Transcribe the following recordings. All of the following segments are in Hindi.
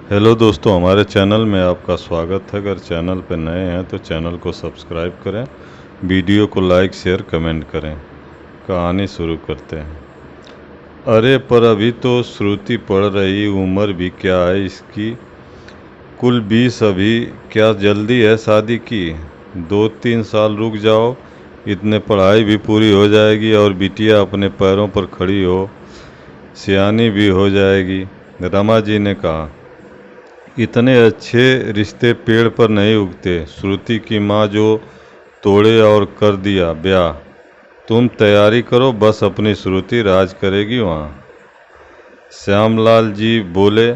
हेलो दोस्तों, हमारे चैनल में आपका स्वागत है। अगर चैनल पर नए हैं तो चैनल को सब्सक्राइब करें, वीडियो को लाइक शेयर कमेंट करें। कहानी शुरू करते हैं। अरे पर अभी तो श्रुति पढ़ रही, उम्र भी क्या है इसकी, कुल 20। अभी क्या जल्दी है शादी की? 2-3 साल रुक जाओ, इतने पढ़ाई भी पूरी हो जाएगी और बिटिया अपने पैरों पर खड़ी हो, सियानी भी हो जाएगी। रमा जी ने कहा, इतने अच्छे रिश्ते पेड़ पर नहीं उगते। श्रुति की माँ जो तोड़े और कर दिया ब्याह। तुम तैयारी करो, बस अपनी श्रुति राज करेगी वहाँ। श्यामलाल जी बोले।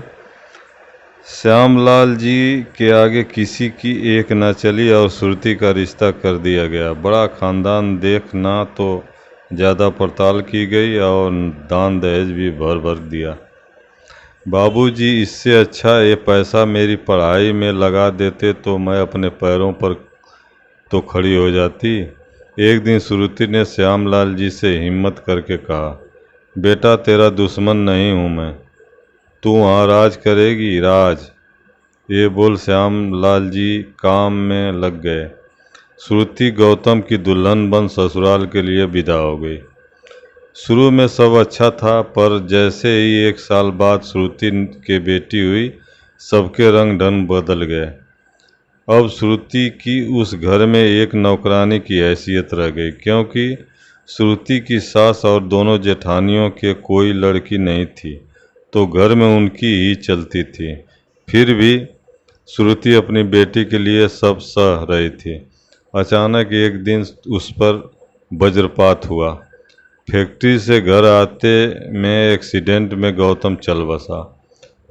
श्यामलाल जी के आगे किसी की एक न चली और श्रुति का रिश्ता कर दिया गया। बड़ा खानदान देखना तो ज़्यादा पड़ताल की गई और दान दहेज भी भर भर दिया। बाबूजी, इससे अच्छा ये पैसा मेरी पढ़ाई में लगा देते तो मैं अपने पैरों पर तो खड़ी हो जाती। एक दिन श्रुति ने श्यामलाल जी से हिम्मत करके कहा, बेटा तेरा दुश्मन नहीं हूँ मैं, तू वहाँ राज करेगी राज। ये बोल श्यामलाल जी काम में लग गए। श्रुति गौतम की दुल्हन बन ससुराल के लिए विदा हो गई। शुरू में सब अच्छा था, पर जैसे ही 1 साल बाद श्रुति के बेटी हुई, सबके रंग ढंग बदल गए। अब श्रुति की उस घर में एक नौकरानी की हैसियत रह गई, क्योंकि श्रुति की सास और दोनों जेठानियों के कोई लड़की नहीं थी, तो घर में उनकी ही चलती थी। फिर भी श्रुति अपनी बेटी के लिए सब सह रही थी। अचानक एक दिन उस पर वज्रपात हुआ। फैक्ट्री से घर आते में एक्सीडेंट में गौतम चल बसा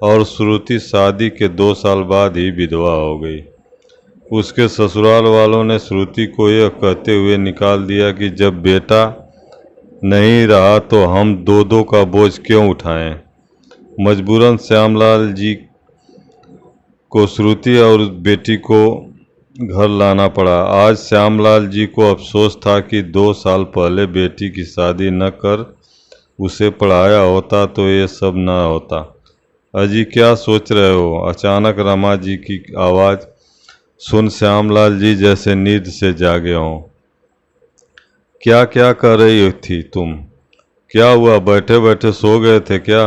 और श्रुति शादी के 2 साल बाद ही विधवा हो गई। उसके ससुराल वालों ने श्रुति को यह कहते हुए निकाल दिया कि जब बेटा नहीं रहा तो हम दो का बोझ क्यों उठाएं। मजबूरन श्यामलाल जी को श्रुति और बेटी को घर लाना पड़ा। आज श्यामलाल जी को अफसोस था कि 2 साल पहले बेटी की शादी न कर उसे पढ़ाया होता तो ये सब न होता। अजी क्या सोच रहे हो? अचानक रमा जी की आवाज़ सुन श्यामलाल जी जैसे नींद से जागे हों। क्या क्या कर रही थी तुम? क्या हुआ, बैठे बैठे सो गए थे क्या?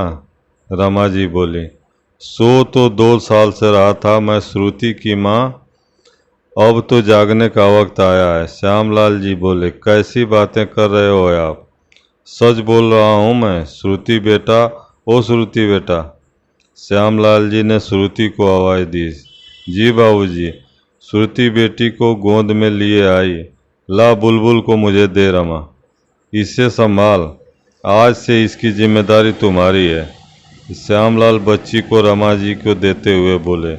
रमा जी बोली। सो तो 2 साल से रहा था मैं श्रुति की माँ, अब तो जागने का वक्त आया है। श्यामलाल जी बोले, कैसी बातें कर रहे हो आप? सच बोल रहा हूँ मैं। श्रुति बेटा, ओ श्रुति बेटा। श्यामलाल जी ने श्रुति को आवाज़ दी। जी बाबूजी। श्रुति बेटी को गोद में लिए आई। ला बुलबुल को मुझे दे रमा, इसे संभाल, आज से इसकी जिम्मेदारी तुम्हारी है। श्यामलाल बच्ची को रमा जी को देते हुए बोले।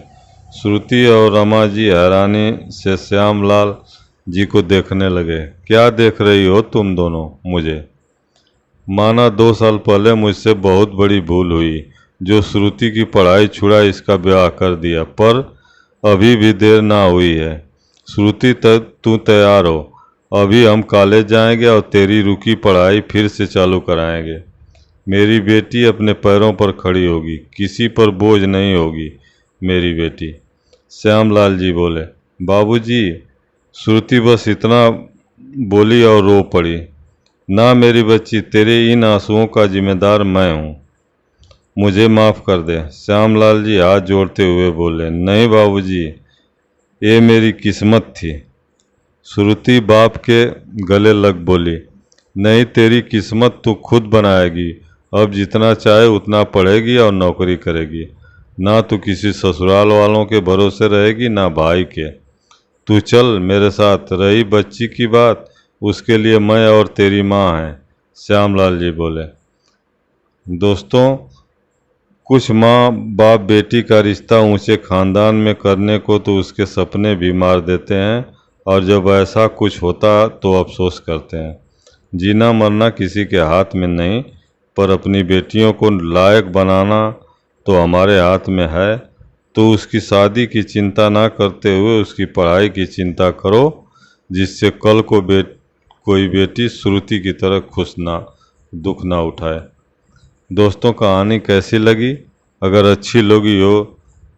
श्रुति और रमा जी हैरानी से श्यामलाल जी को देखने लगे। क्या देख रही हो तुम दोनों मुझे? माना 2 साल पहले मुझसे बहुत बड़ी भूल हुई, जो श्रुति की पढ़ाई छुड़ा इसका ब्याह कर दिया, पर अभी भी देर ना हुई है। श्रुति तू तैयार हो, अभी हम कॉलेज जाएंगे और तेरी रुकी पढ़ाई फिर से चालू कराएंगे। मेरी बेटी अपने पैरों पर खड़ी होगी, किसी पर बोझ नहीं होगी मेरी बेटी। श्यामलाल जी बोले। बाबूजी, श्रुति बस इतना बोली और रो पड़ी। ना मेरी बच्ची, तेरे इन आंसुओं का जिम्मेदार मैं हूँ, मुझे माफ़ कर दे। श्यामलाल जी हाथ जोड़ते हुए बोले। नहीं बाबूजी, ये मेरी किस्मत थी। श्रुति बाप के गले लग बोली। नहीं, तेरी किस्मत तू खुद बनाएगी। अब जितना चाहे उतना पढ़ेगी और नौकरी करेगी। ना तो किसी ससुराल वालों के भरोसे रहेगी, ना भाई के। तू चल मेरे साथ। रही बच्ची की बात, उसके लिए मैं और तेरी माँ हैं। श्यामलाल जी बोले। दोस्तों, कुछ माँ बाप बेटी का रिश्ता ऊंचे खानदान में करने को तो उसके सपने भी मार देते हैं, और जब ऐसा कुछ होता तो अफसोस करते हैं। जीना मरना किसी के हाथ में नहीं, पर अपनी बेटियों को लायक बनाना तो हमारे हाथ में है। तो उसकी शादी की चिंता ना करते हुए उसकी पढ़ाई की चिंता करो, जिससे कल को कोई बेटी श्रुति की तरह खुश ना दुख ना उठाए। दोस्तों, कहानी कैसी लगी? अगर अच्छी लगी हो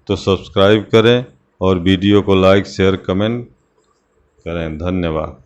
तो सब्सक्राइब करें और वीडियो को लाइक शेयर कमेंट करें। धन्यवाद।